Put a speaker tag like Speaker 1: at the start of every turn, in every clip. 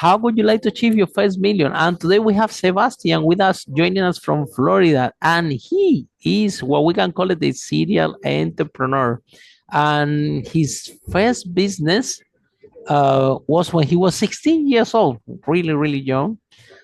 Speaker 1: how would you like to achieve your first million? And today we have Sebastian with us, joining us from Florida, and he is what we can call it a serial entrepreneur. And his first business was when he was 16 years old, really, really young.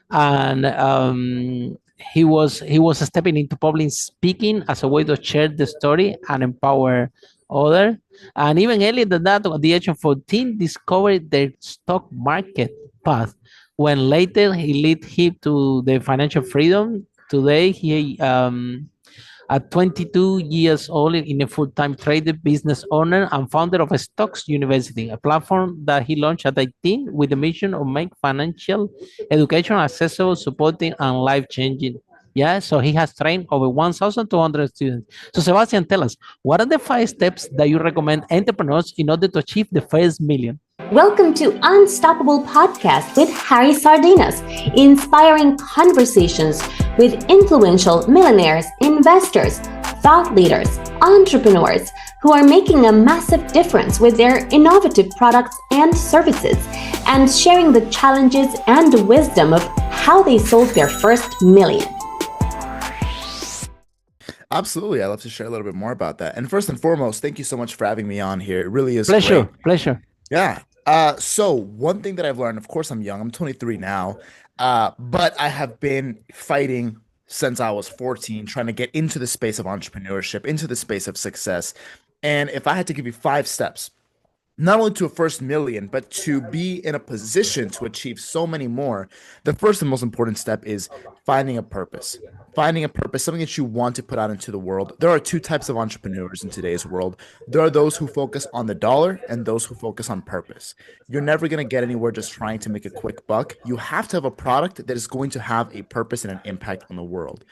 Speaker 1: And he was stepping into public speaking as a way to share the story and empower others. And even earlier than that, at the age of 14, discovered the stock market path. When later he led him to the financial freedom. Today he at 22 years old, in a full-time trader, business owner, and founder of a Stocks University, a platform that he launched at 18 with the mission of make financial education accessible, supporting, and life-changing. Yeah, so he has trained over 1,200 students. So Sebastian, tell us, what are the 5 steps that you recommend entrepreneurs in order to achieve the first million?
Speaker 2: Welcome to Unstoppable Podcast with Harry Sardinas, inspiring conversations with influential millionaires, investors, thought leaders, entrepreneurs who are making a massive difference with their innovative products and services, and sharing the challenges and wisdom of how they sold their first million.
Speaker 3: Absolutely. I'd love to share a little bit more about that. And first and foremost, thank you so much for having me on here. It really is
Speaker 1: Pleasure,
Speaker 3: great.
Speaker 1: pleasure.
Speaker 3: Yeah. So one thing that I've learned, of course, I'm young. I'm 23 now, but I have been fighting since I was 14, trying to get into the space of entrepreneurship, into the space of success. And if I had to give you 5 steps, not only to a first million, but to be in a position to achieve so many more, the first and most important step is finding a purpose. Finding a purpose, something that you want to put out into the world. There are 2 types of entrepreneurs in today's world. There are those who focus on the dollar and those who focus on purpose. You're never going to get anywhere just trying to make a quick buck. You have to have a product that is going to have a purpose and an impact on the world.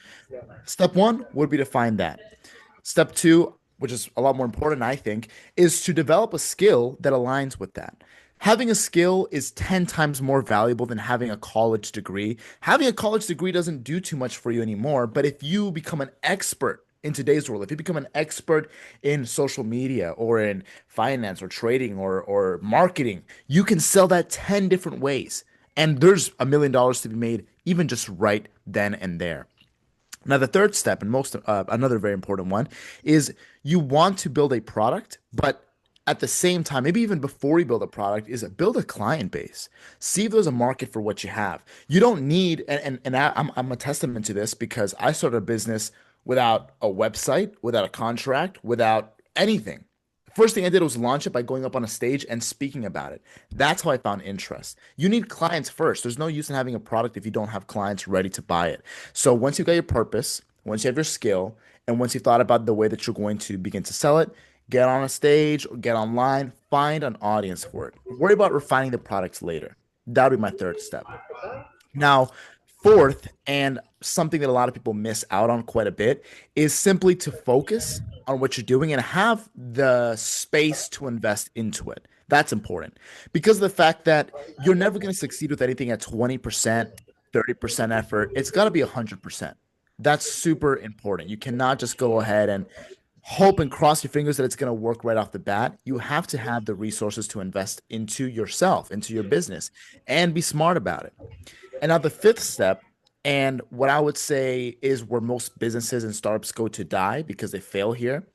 Speaker 3: Step 1 would be to find that. Step 2, which is a lot more important, I think, is to develop a skill that aligns with that. Having a skill is 10 times more valuable than having a college degree. Having a college degree doesn't do too much for you anymore, but if you become an expert in today's world, if you become an expert in social media or in finance or trading or marketing, you can sell that 10 different ways. And there's $1 million to be made even just right then and there. Now, the third step, and another very important one, is you want to build a product, but at the same time, maybe even before you build a product, is build a client base. See if there's a market for what you have. You don't need, I'm a testament to this because I started a business without a website, without a contract, without anything. First thing I did was launch it by going up on a stage and speaking about it. That's how I found interest. You need clients first. There's no use in having a product if you don't have clients ready to buy it. So once you've got your purpose, once you have your skill, and once you've thought about the way that you're going to begin to sell it, get on a stage or get online, find an audience for it. Worry about refining the products later. That would be my third step. Now, fourth, and something that a lot of people miss out on quite a bit, is simply to focus on what you're doing and have the space to invest into it. That's important because of the fact that you're never going to succeed with anything at 20%, 30% effort. It's got to be 100%. That's super important. You cannot just go ahead and hope and cross your fingers that it's going to work right off the bat. You have to have the resources to invest into yourself, into your business, and be smart about it. And now the fifth step, and what I would say is where most businesses and startups go to die because they fail here,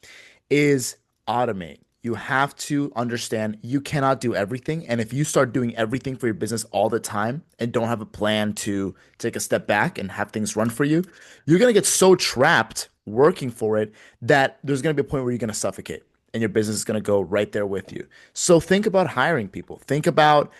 Speaker 3: is automate. You have to understand you cannot do everything. And if you start doing everything for your business all the time and don't have a plan to take a step back and have things run for you, you're going to get so trapped working for it that there's going to be a point where you're going to suffocate and your business is going to go right there with you. So think about hiring people. Think about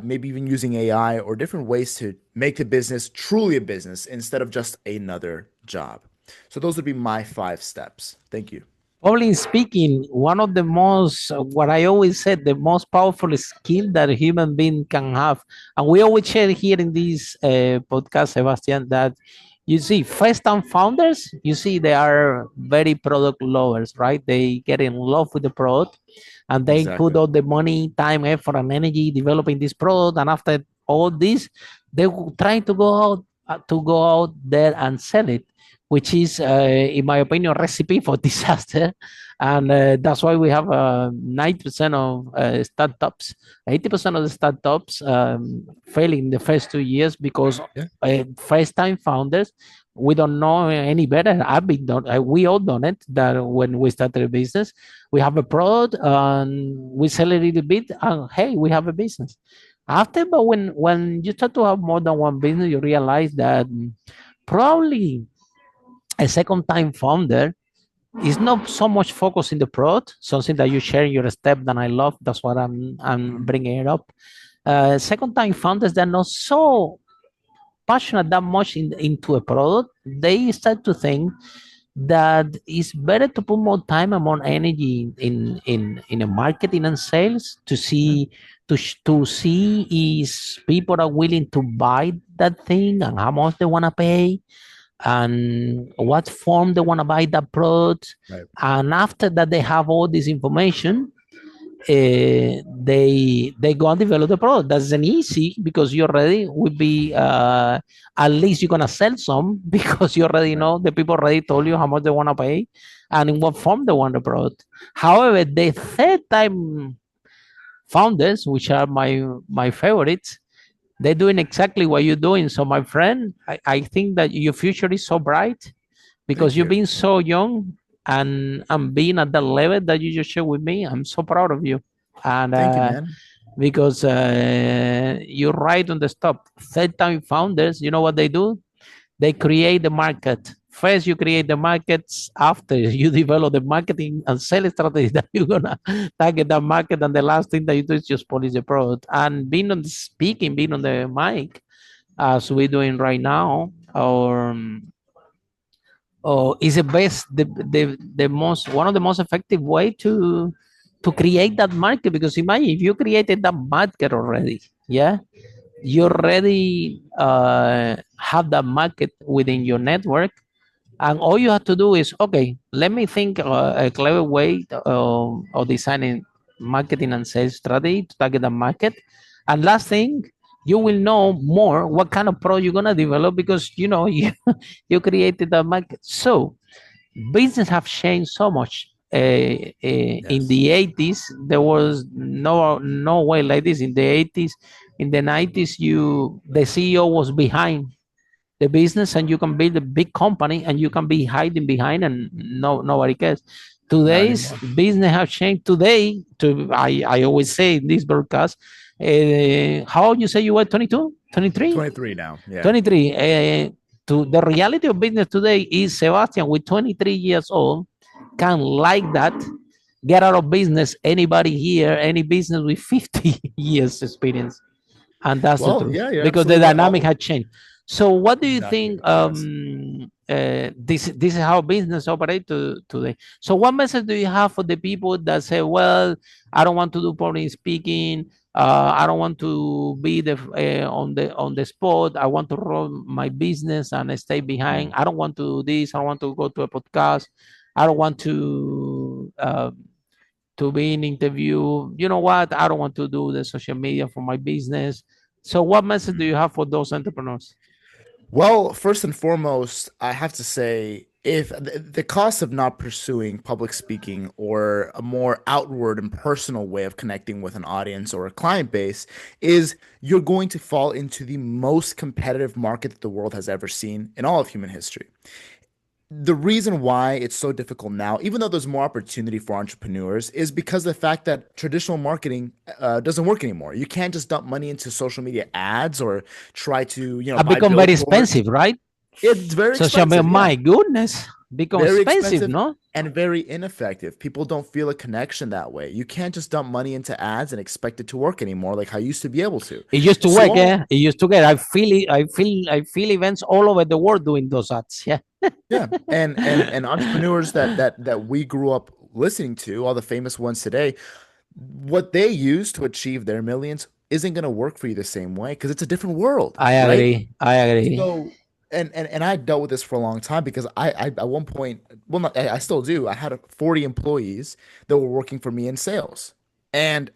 Speaker 3: maybe even using AI or different ways to make the business truly a business instead of just another job. So those would be my 5 steps. Thank you.
Speaker 1: Public speaking, one of the most, what I always said, the most powerful skill that a human being can have. And we always share here in this podcast, Sebastian, that you see, first-time founders, you see, they are very product lovers, right? They get in love with the product and they put
Speaker 3: Exactly.
Speaker 1: all the money, time, effort, and energy developing this product. And after all this, they try to go out there and sell it. which is, in my opinion, a recipe for disaster. And that's why we have 90% of startups, 80% of the startups fail in the first 2 years because
Speaker 3: Yeah.
Speaker 1: first-time founders, we don't know any better. I've been done. We all done it. That when we started a business, we have a product and we sell a little bit, and hey, we have a business. After, but when you start to have more than one business, you realize that probably a second time founder is not so much focused in the product, something that you share in your step that I love. That's what I'm
Speaker 3: Mhm.
Speaker 1: bringing it up. Second time founders, they're not so passionate that much into a product. They start to think that it's better to put more time and more energy in a marketing and sales to
Speaker 3: Yeah.
Speaker 1: see to see is people are willing to buy that thing and how much they want to pay and what form they want to buy that product.
Speaker 3: Right.
Speaker 1: And after that, they have all this information. They go and develop the product. That's an easy because you already will be at least you're gonna sell some because you already
Speaker 3: Right.
Speaker 1: know the people already told you how much they want to pay and in what form they want the product. However, the third time founders, which are my favorites, they're doing exactly what you're doing. So, my friend, I think that your future is so bright because
Speaker 3: Thank
Speaker 1: you've
Speaker 3: you.
Speaker 1: been so young and being at the level that you just shared with me. I'm so proud of you. And
Speaker 3: Thank you, man.
Speaker 1: because you're right on the stop. Third time founders, you know what they do? They create the market. First, you create the markets. After, you develop the marketing and sales strategy that you're gonna target that market. And the last thing that you do is just polish the product. And being on the speaking, being on the mic, as we're doing right now, or is the best, the most, one of the most effective way to create that market. Because imagine if you created that market already, yeah, you already have that market within your network, and all you have to do is, okay, let me think a clever way of designing marketing and sales strategy to target the market. And last thing, you will know more what kind of product you're gonna develop because you know you created the market. So business have changed so much. In
Speaker 3: Yes.
Speaker 1: the 80s, there was no way like this. In the 80s, in the 90s, the CEO was behind the business, and you can build a big company, and you can be hiding behind, and nobody cares.
Speaker 3: Not
Speaker 1: Today's
Speaker 3: anymore.
Speaker 1: business have changed. Today, I always say in this broadcast, how old you say you were? 22, 23?
Speaker 3: 23 now. Yeah.
Speaker 1: 23. To the reality of business today is Sebastian with 23 years old can like that get out of business anybody here, any business with 50 years experience. And that's the
Speaker 3: Well,
Speaker 1: truth
Speaker 3: yeah, you're
Speaker 1: because the
Speaker 3: absolutely right.
Speaker 1: dynamic had changed. So what do you
Speaker 3: Exactly.
Speaker 1: think?
Speaker 3: Yes.
Speaker 1: This is how business operate today. So what message do you have for the people that say, well, I don't want to do public speaking, I don't want to be on the spot, I want to run my business and stay behind,
Speaker 3: Mm.
Speaker 1: I don't want to do this, I don't want to go to a podcast, I don't want to be in interview. You know what? I don't want to do the social media for my business. So what message do
Speaker 3: Mm.
Speaker 1: you have for those entrepreneurs?
Speaker 3: Well, first and foremost, I have to say, if the cost of not pursuing public speaking or a more outward and personal way of connecting with an audience or a client base is you're going to fall into the most competitive market that the world has ever seen in all of human history. The reason why it's so difficult now, even though there's more opportunity for entrepreneurs, is because of the fact that traditional marketing doesn't work anymore. You can't just dump money into social media ads or try to,
Speaker 1: Have
Speaker 3: buy
Speaker 1: become very
Speaker 3: billboards.
Speaker 1: expensive, right?
Speaker 3: It's very
Speaker 1: Social media,
Speaker 3: expensive, yeah.
Speaker 1: my goodness, become
Speaker 3: Very
Speaker 1: expensive,
Speaker 3: expensive
Speaker 1: no?
Speaker 3: and very ineffective. People don't feel a connection that way. You can't just dump money into ads and expect it to work anymore like how you used to be able to.
Speaker 1: It used to
Speaker 3: So
Speaker 1: work,
Speaker 3: all
Speaker 1: yeah. It used to get. I feel it. I feel events all over the world doing those ads. Yeah.
Speaker 3: Yeah, and entrepreneurs that we grew up listening to, all the famous ones today, what they use to achieve their millions isn't going to work for you the same way because it's a different world,
Speaker 1: I
Speaker 3: right?
Speaker 1: agree. I agree.
Speaker 3: So, and I dealt with this for a long time because I at one point, well, not, I still do. I had 40 employees that were working for me in sales, and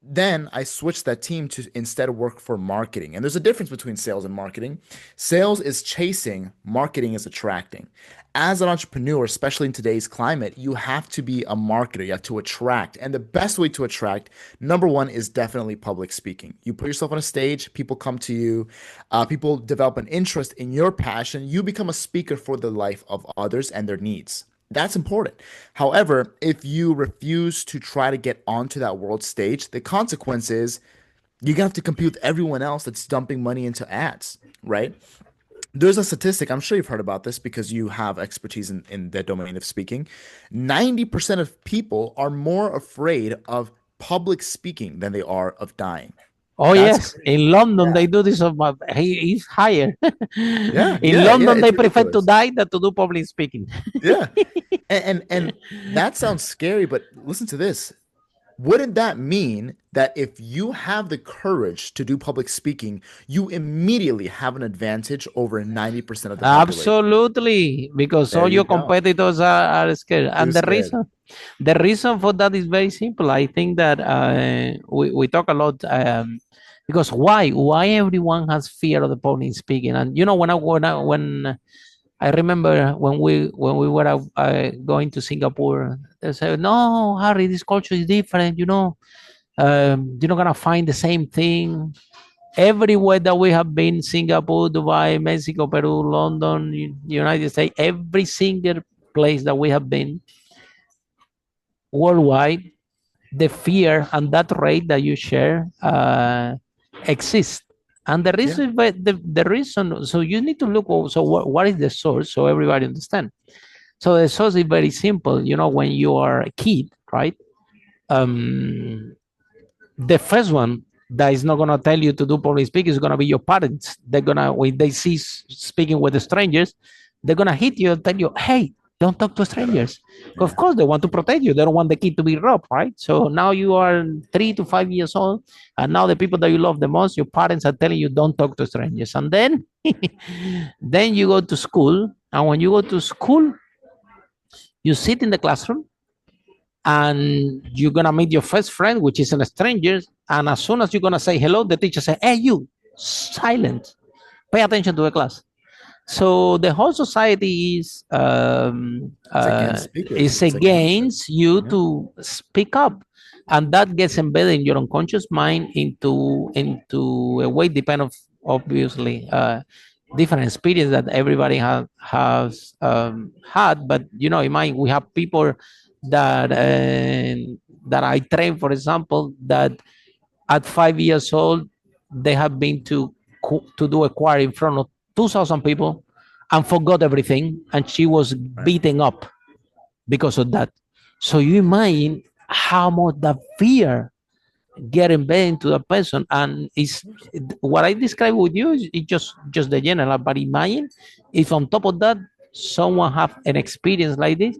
Speaker 3: then I switched that team to instead work for marketing. And there's a difference between sales and marketing. Sales is chasing, marketing is attracting. As an entrepreneur, especially in today's climate, you have to be a marketer. You have to attract. And the best way to attract, number one, is definitely public speaking. You put yourself on a stage, people come to you, people develop an interest in your passion. You become a speaker for the life of others and their needs. That's important. However, if you refuse to try to get onto that world stage, the consequence is you're gonna have to compete with everyone else that's dumping money into ads, right? There's a statistic, I'm sure you've heard about this because you have expertise in the domain of speaking. 90% of people are more afraid of public speaking than they are of dying.
Speaker 1: Oh
Speaker 3: That's
Speaker 1: yes,
Speaker 3: crazy.
Speaker 1: in London
Speaker 3: Yeah.
Speaker 1: they do this. He's higher.
Speaker 3: Yeah,
Speaker 1: In
Speaker 3: yeah,
Speaker 1: London
Speaker 3: it's
Speaker 1: they prefer to
Speaker 3: ridiculous.
Speaker 1: die than to do public speaking.
Speaker 3: Yeah. And that sounds scary, but listen to this. Wouldn't that mean that if you have the courage to do public speaking, you immediately have an advantage over 90% of the population?
Speaker 1: Absolutely, because
Speaker 3: There
Speaker 1: all
Speaker 3: you
Speaker 1: your
Speaker 3: go.
Speaker 1: competitors are scared,
Speaker 3: Too
Speaker 1: and
Speaker 3: scared.
Speaker 1: the reason for that is very simple. I think that we talk a lot because why everyone has fear of the public speaking, and you know when I remember when we were going to Singapore, they said, "No, Harry, this culture is different. You're not gonna find the same thing everywhere that we have been, Singapore, Dubai, Mexico, Peru, London, United States, every single place that we have been worldwide, the fear and that rate that you share exists. And the
Speaker 3: Yeah,
Speaker 1: reason, the reason, so you need to look also what is the source so everybody understand. So the source is very simple. When you are a kid, right? Um, the first one that is not gonna tell you to do public speaking is gonna be your parents. They're gonna when they see speaking with the strangers, they're gonna hit you and tell you, "Hey, don't talk to
Speaker 3: shut up.
Speaker 1: strangers." Of
Speaker 3: Yeah,
Speaker 1: course, they want to protect you. They don't want the kid to be robbed, right? So now you are 3 to 5 years old, and now the people that you love the most, your parents are telling you, "Don't talk to strangers." And then, then you go to school, and when you go to school, you sit in the classroom and you're gonna meet your first friend, which is a stranger. And as soon as you're gonna say hello, the teacher say, "Hey, you, silent, pay attention to the class." So the whole society
Speaker 3: it's against speakers.
Speaker 1: is
Speaker 3: It's against it.
Speaker 1: against you
Speaker 3: Yeah,
Speaker 1: to speak up, and that gets embedded in your unconscious mind into a way depend of obviously different experience that everybody has had. But in mind, we have people that that I train, for example, that at 5 years old they have been to do a choir in front of 2,000 people and forgot everything, and she was
Speaker 3: right.
Speaker 1: beaten up because of that. So you imagine how much that fear get embedded into the person, and is what I describe with you is just the general. But imagine if on top of that someone have an experience like this,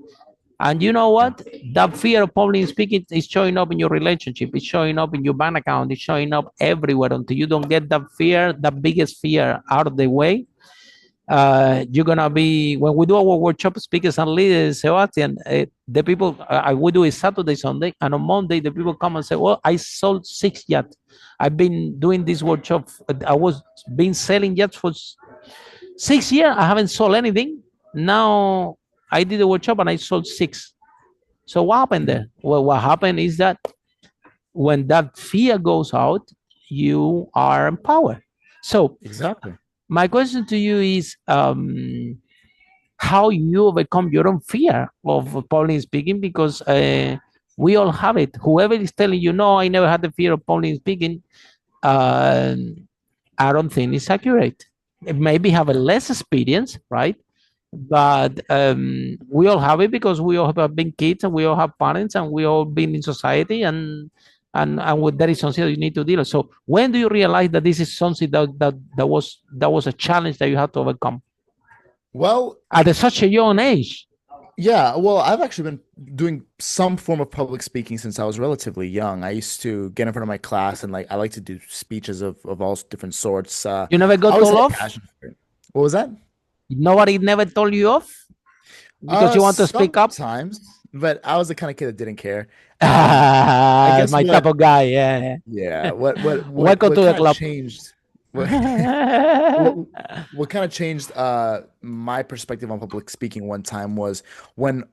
Speaker 1: and you know
Speaker 3: Yeah.
Speaker 1: what? That fear of public speaking is showing up in your relationship. It's showing up in your bank account. It's showing up everywhere. Until you don't get that fear, the biggest fear, out of the way, you're gonna be when we do our workshop, speakers and leaders, Sebastian. The people we do is Saturday, Sunday, and on Monday the people come and say, "Well, I sold 6 yachts. I've been doing this workshop. I was been selling yachts for 6 years. I haven't sold anything. Now I did the workshop and I sold six." So what happened
Speaker 3: Mm,
Speaker 1: there? Well, what happened is that when that fear goes out, you are empowered. So
Speaker 3: exactly.
Speaker 1: my question to you is how you overcome your own fear of public speaking, because we all have it. Whoever is telling you, "No, I never had the fear of public speaking," uh, I don't think it's accurate. It maybe have a less experience, right? But we all have it because we all have been kids and we all have parents and we all been in society, and that is something that you need to deal with. So when do you realize that this is something that was a challenge that you had to overcome
Speaker 3: Well,
Speaker 1: at such a young age?
Speaker 3: yeah, well, I've actually been doing some form of public speaking since I was relatively young. I used to get in front of my class and I like to do speeches of all different sorts.
Speaker 1: You never
Speaker 3: I
Speaker 1: got
Speaker 3: always
Speaker 1: told
Speaker 3: had a
Speaker 1: off?
Speaker 3: passion for it. What was that?
Speaker 1: Nobody never told you off because you want to speak up?
Speaker 3: Sometimes, but I was the kind of kid that didn't care. I guess
Speaker 1: My type of guy. Yeah.
Speaker 3: yeah, what what
Speaker 1: Welcome
Speaker 3: what
Speaker 1: to the
Speaker 3: kind of
Speaker 1: club.
Speaker 3: changed what what what kind of changed my perspective on public speaking one time was when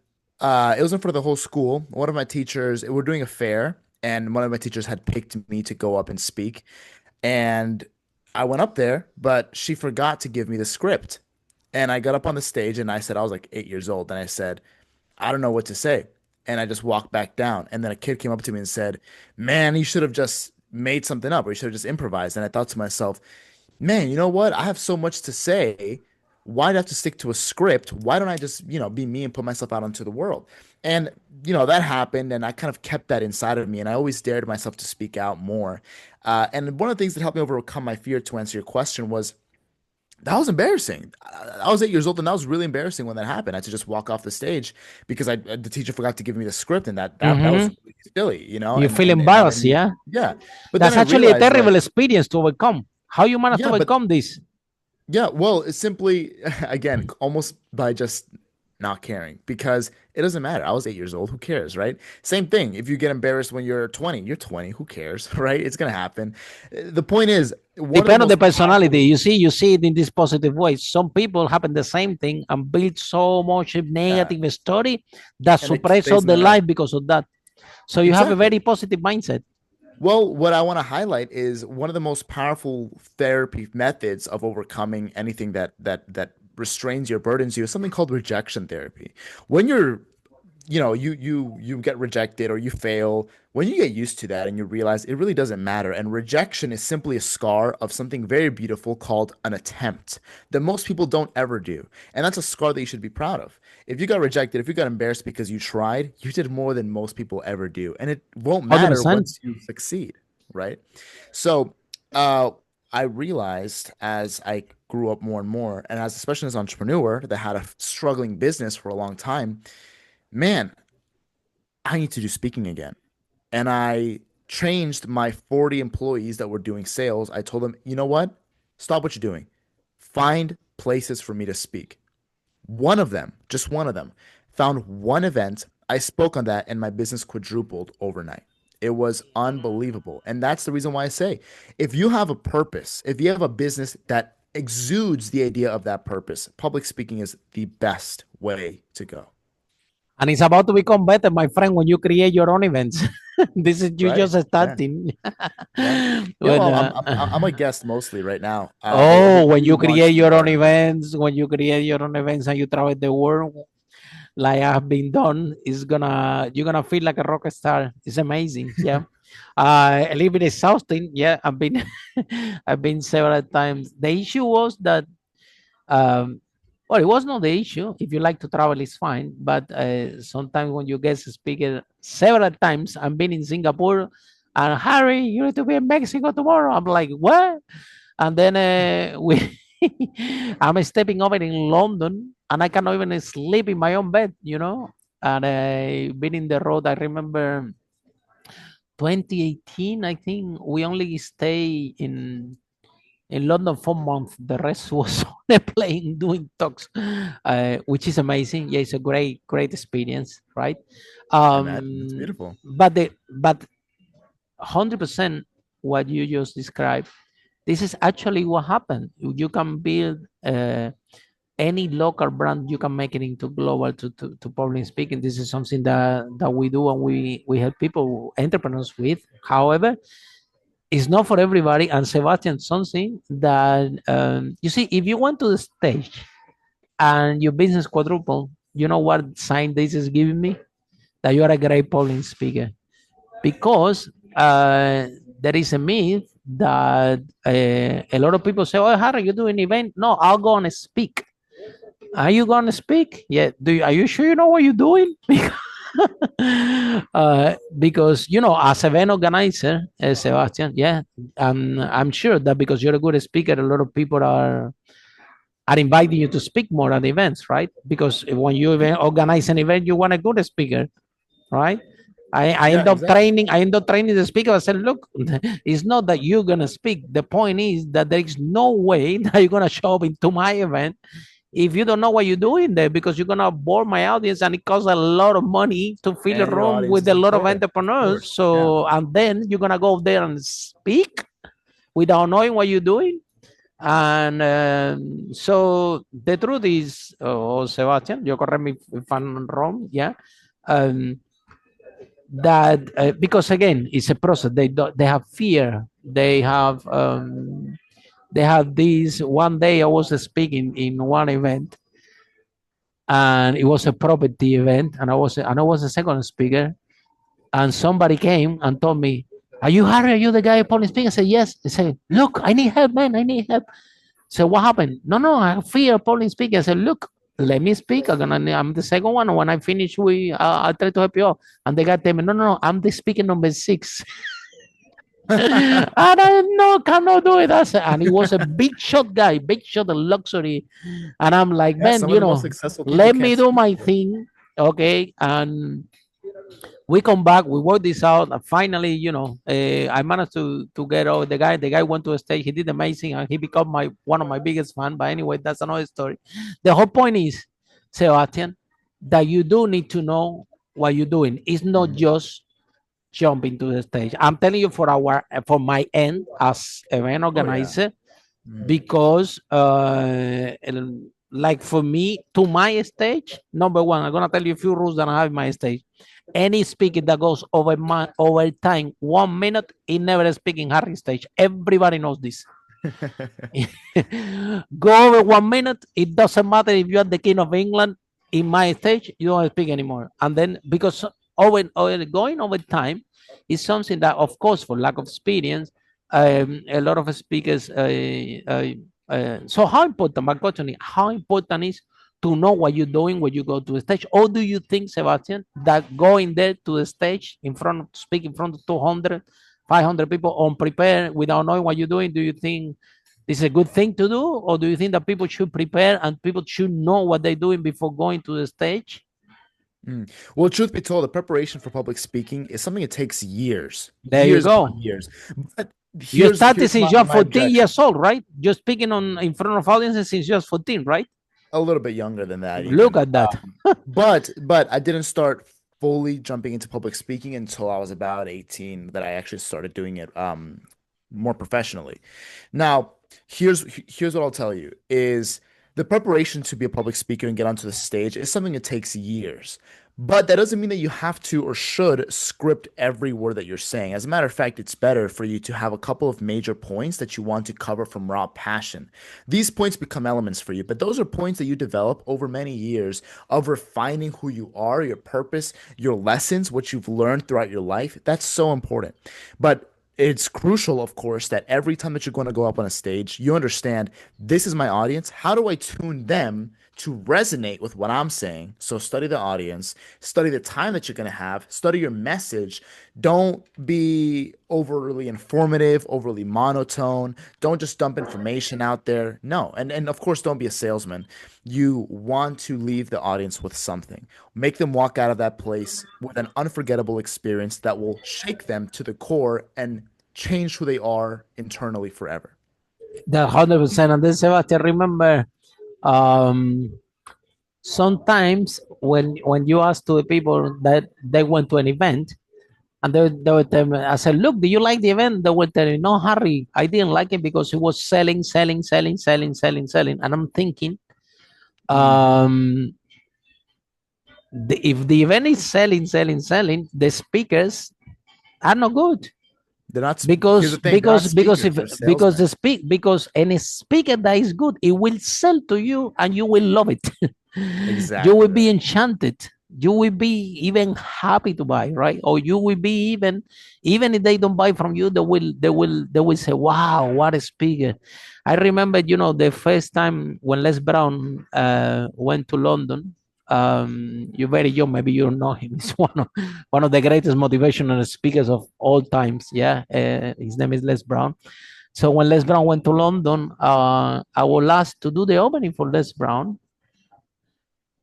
Speaker 3: it was in front of the whole school. One of my teachers, we were doing a fair, and one of my teachers had picked me to go up and speak. And I went up there, but she forgot to give me the script. And I got up on the stage and I said, I was like 8 years old, and I said, I don't know what to say. And I just walked back down. And then a kid came up to me and said, man, you should have just made something up, or you should have just improvised. And I thought to myself, man, you know what? I have so much to say. Why do I have to stick to a script? Why don't I just, be me and put myself out into the world? And, that happened, and I kind of kept that inside of me. And I always dared myself to speak out more. And one of the things that helped me overcome my fear, to answer your question, was that was embarrassing. I was 8 years old, and that was really embarrassing when that happened. I had to just walk off the stage because the teacher forgot to give me the script, and that was
Speaker 1: Hmm.
Speaker 3: really silly,
Speaker 1: You feel
Speaker 3: and that made
Speaker 1: embarrassed,
Speaker 3: me,
Speaker 1: yeah?
Speaker 3: yeah. But then
Speaker 1: That's
Speaker 3: I
Speaker 1: actually a
Speaker 3: realized,
Speaker 1: terrible
Speaker 3: like,
Speaker 1: experience to overcome. How you manage to
Speaker 3: yeah, but
Speaker 1: overcome this?
Speaker 3: yeah, well, it's simply again almost by just not caring, because it doesn't matter. I was 8 years old. Who cares, right? Same thing. If you get embarrassed when you're 20, you're 20. Who cares, right? It's gonna happen. The point is, one of the
Speaker 1: Depend on the
Speaker 3: most
Speaker 1: personality.
Speaker 3: powerful,
Speaker 1: You see it in this positive way. Some people happen the same thing and build so much
Speaker 3: yeah,
Speaker 1: negative story that
Speaker 3: and it
Speaker 1: suppress all
Speaker 3: stays in
Speaker 1: the
Speaker 3: their head.
Speaker 1: life because of that. So you have a
Speaker 3: Exactly.
Speaker 1: very positive mindset.
Speaker 3: Well, what I want to highlight is one of the most powerful therapy methods of overcoming anything that restrains you, or burdens you, is something called rejection therapy. When you're, you get rejected or you fail, when you get used to that and you realize it really doesn't matter, and rejection is simply a scar of something very beautiful called an attempt that most people don't ever do. And that's a scar that you should be proud of. If you got rejected, if you got embarrassed because you tried, you did more than most people ever do. And it won't matter
Speaker 1: 100%.
Speaker 3: once you succeed, right? So, uh, I realized as I grew up more and more, and as especially as an entrepreneur that had a struggling business for a long time, man, I need to do speaking again. And I changed my 40 employees that were doing sales. I told them, you know what? Stop what you're doing. Find places for me to speak. One of them, just one of them, found one event. I spoke on that, and my business quadrupled overnight. It was unbelievable. And that's the reason why I say, if you have a purpose, if you have a business that exudes the idea of that purpose, public speaking is the best way to go.
Speaker 1: And it's about to become better, my friend, when you create your own events. This is you
Speaker 3: Right?
Speaker 1: just
Speaker 3: Yeah.
Speaker 1: starting.
Speaker 3: Yeah. Yeah.
Speaker 1: when
Speaker 3: Well, I'm a guest mostly right now.
Speaker 1: Oh,
Speaker 3: We
Speaker 1: when
Speaker 3: do
Speaker 1: you
Speaker 3: launch
Speaker 1: create your own
Speaker 3: tomorrow.
Speaker 1: events, when you create your own events and you travel the world like I have been done, is gonna you're gonna feel like a rock star. It's amazing. Yeah. A little bit exhausting. Yeah, I've been I've been several times. The issue was that um well, it was not the issue. If you like to travel, it's fine. But sometimes when you guest speaker several times, I've been in Singapore and Harry, you need to be in Mexico tomorrow. I'm like, what? And then we I'm stepping over in London and I cannot even sleep in my own bed, you know. And been in the road. I remember 2018, I think we only stay in London for a month. The rest was on a plane doing talks, which is amazing. Yeah, it's a great experience, right?
Speaker 3: I imagine it's
Speaker 1: Um,
Speaker 3: beautiful.
Speaker 1: but 100% what you just described, this is actually what happened. You can build any local brand, you can make it into global to public speaking. This is something that we do and we help people, entrepreneurs with. However, it's not for everybody. And Sebastian, something that you see, if you went to the stage and your business quadruple, you know what sign this is giving me? That you are a great public speaker. Because there is a myth that a lot of people say, "Oh, Harry, you do an event?" No, I'll go and speak. Are you going to speak? Yeah. Are you sure you know what you're doing? Because as event organizer, Sebastian, yeah, I'm sure that because you're a good speaker, a lot of people are inviting you to speak more at events, right? Because when you organize an event, you want a good speaker, right? I
Speaker 3: Yeah,
Speaker 1: end up
Speaker 3: exactly.
Speaker 1: training. I end up training the speaker. I said, look, it's not that you're gonna speak. The point is that there is no way that you're gonna show up into my event if you don't know what you're doing there, because you're gonna bore my audience, and it costs a lot of money to fill a
Speaker 3: And your
Speaker 1: room
Speaker 3: audience
Speaker 1: with a
Speaker 3: isn't
Speaker 1: lot of
Speaker 3: there, of
Speaker 1: entrepreneurs.
Speaker 3: course. Yeah.
Speaker 1: So, and then you're gonna go there and speak without knowing what you're doing. And so the truth is, Sebastian, you correct me if I'm wrong, yeah, um, that because again, it's a process. They have fear. They have this. One day I was speaking in one event, and it was a property event, and I was a second speaker, and somebody came and told me, "Are you Harry? Are you the guy who Pauline speaking?" I said, "Yes." He said, "Look, I need help, man. I need help." So what happened? No, no, I fear Pauline speaking. I said, "Look, let me speak. I'm the second one. And when I finish, I'll try to help you out." And the guy told me, "No, no, no, I'm the speaker number 6." And I no cannot do it. And he was a big shot guy, big shot of luxury. And I'm like,
Speaker 3: Yeah,
Speaker 1: man,
Speaker 3: some of the most successful people
Speaker 1: let
Speaker 3: can't
Speaker 1: me do
Speaker 3: speak.
Speaker 1: my thing. Okay. And we come back, we work this out, and finally, I managed to get over the guy. The guy went to a stage, he did amazing, and he became my one of my biggest fan. But anyway, that's another story. The whole point is, Sebastian, that you do need to know what you're doing. It's not
Speaker 3: Mhm.
Speaker 1: just jump into the stage. I'm telling you, for my end as event
Speaker 3: Oh yeah.
Speaker 1: organizer,
Speaker 3: Mhm.
Speaker 1: because like for me, to my stage, number one, I'm gonna tell you a few rules that I have in my stage. Any speaking that goes over time 1 minute, it never speaking Harry stage. Everybody knows this. Go over 1 minute, it doesn't matter if you're the king of England. In my stage, you don't speak anymore. And then because going over time is something that, of course, for lack of experience, a lot of speakers. So how important? My question is, how important is to know what you're doing when you go to the stage? Or do you think, Sebastian, that going there to the stage in front of speak in front of 200, 500 people unprepared without knowing what you're doing, do you think this is a good thing to do? Or do you think that people should prepare and people should know what they're doing before going to the stage?
Speaker 3: Mm. Well, truth be told, the preparation for public speaking is something that takes years,
Speaker 1: There you
Speaker 3: years upon
Speaker 1: go.
Speaker 3: years. But
Speaker 1: You
Speaker 3: here's
Speaker 1: started
Speaker 3: here's
Speaker 1: since
Speaker 3: my,
Speaker 1: you're
Speaker 3: my
Speaker 1: 14
Speaker 3: objection.
Speaker 1: years old, right? You're speaking in front of audiences since you're 14, right?
Speaker 3: A little bit younger than that
Speaker 1: Look
Speaker 3: even.
Speaker 1: at that.
Speaker 3: But I didn't start fully jumping into public speaking until I was about 18 that I actually started doing it more professionally. Now, here's what I'll tell you is the preparation to be a public speaker and get onto the stage is something that takes years. But that doesn't mean that you have to or should script every word that you're saying. As a matter of fact, it's better for you to have a couple of major points that you want to cover from raw passion. These points become elements for you, but those are points that you develop over many years of refining who you are, your purpose, your lessons, what you've learned throughout your life. That's so important. But it's crucial, of course, that every time that you're going to go up on a stage, you understand this is my audience. How do I tune them to resonate with what I'm saying? So study the audience, study the time that you're going to have, study your message. Don't be overly informative, overly monotone. Don't just dump information out there. No. And of course, don't be a salesman. You want to leave the audience with something. Make them walk out of that place with an unforgettable experience that will shake them to the core and change who they are internally forever.
Speaker 1: The 100%. And then, Sebastian, remember, um, sometimes when you ask to the people that they went to an event, and they would tell me, I said, look, do you like the event? They would tell me, no, Harry, I didn't like it because it was selling, selling, selling, selling, selling, selling. And I'm thinking,
Speaker 3: Mm.
Speaker 1: um, if the event is selling, selling, selling, the speakers are not good.
Speaker 3: They're not, here's
Speaker 1: because
Speaker 3: the thing, they're not
Speaker 1: because because
Speaker 3: speakers,
Speaker 1: if
Speaker 3: they're
Speaker 1: because
Speaker 3: salesmen.
Speaker 1: the speak because any speaker that is good, it will sell to you and you will love it. You
Speaker 3: Exactly
Speaker 1: will be
Speaker 3: right.
Speaker 1: enchanted, you will be even happy to buy, right? Or you will be even if they don't buy from you, they will say, wow, what a speaker. I remember, the first time when Les Brown went to London. You're very young, maybe you don't know him. He's one of the greatest motivational speakers of all times. Yeah, his name is Les Brown. So when Les Brown went to London, I was asked to do the opening for Les Brown.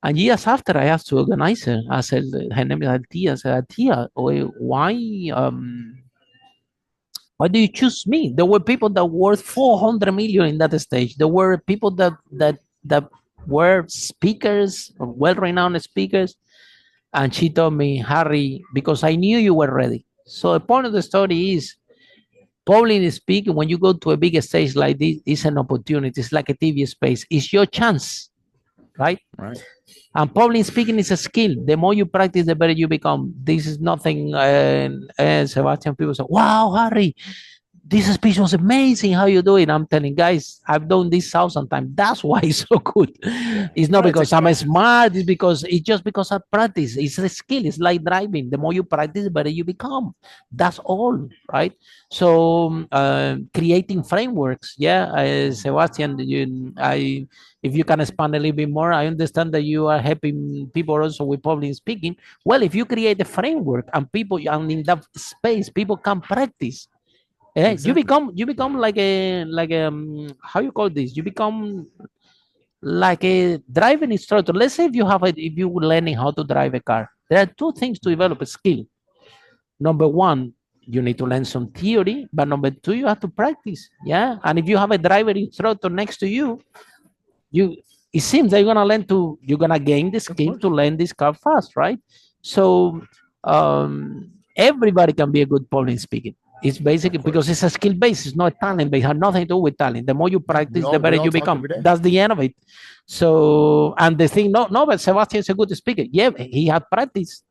Speaker 1: And years after, I asked to organize her. I said, her name is Altia. I said, Altia, why do you choose me? There were people that worth 400 million in that stage. There were people that were speakers, well-renowned speakers, and she told me, Harry, because I knew you were ready. So the point of the story is, public speaking, when you go to a big stage like this, is an opportunity. It's like a TV space. It's your chance, right?
Speaker 3: Right.
Speaker 1: And public speaking is a skill. The more you practice, the better you become. This is nothing. Sebastian, people say, "Wow, Harry, this speech was amazing. How you do it?" I'm telling guys, I've done this 1,000 times. That's why it's so good.
Speaker 3: Yeah.
Speaker 1: It's not
Speaker 3: No, it
Speaker 1: because
Speaker 3: takes
Speaker 1: I'm
Speaker 3: practice.
Speaker 1: smart. It's just because I practice. It's a skill. It's like driving. The more you practice, the better you become. That's all, right? So creating frameworks. Yeah, Sebastian, if you can expand a little bit more, I understand that you are helping people also with public speaking. Well, if you create a framework and people, and in that space, people can practice,
Speaker 3: Exactly.
Speaker 1: you become like how you call this? You become like a driving instructor. Let's say if you were learning how to drive a car, there are two things to develop a skill. Number one, you need to learn some theory, but number two, you have to practice. Yeah, and if you have a driver instructor next to you, you it seems that you're gonna gain the
Speaker 3: Of
Speaker 1: skill
Speaker 3: course.
Speaker 1: to learn this car fast, right? So everybody can be a good public speaking. It's
Speaker 3: Of
Speaker 1: basically because
Speaker 3: course.
Speaker 1: it's a skill base, it's not talent base, it has nothing to do with talent. The more you
Speaker 3: No, we
Speaker 1: practice, the
Speaker 3: all
Speaker 1: better
Speaker 3: we all
Speaker 1: you
Speaker 3: talk
Speaker 1: become.
Speaker 3: every day.
Speaker 1: That's the end of it. So, and the thing, no, but Sebastian is a good speaker. Yeah, he had practice.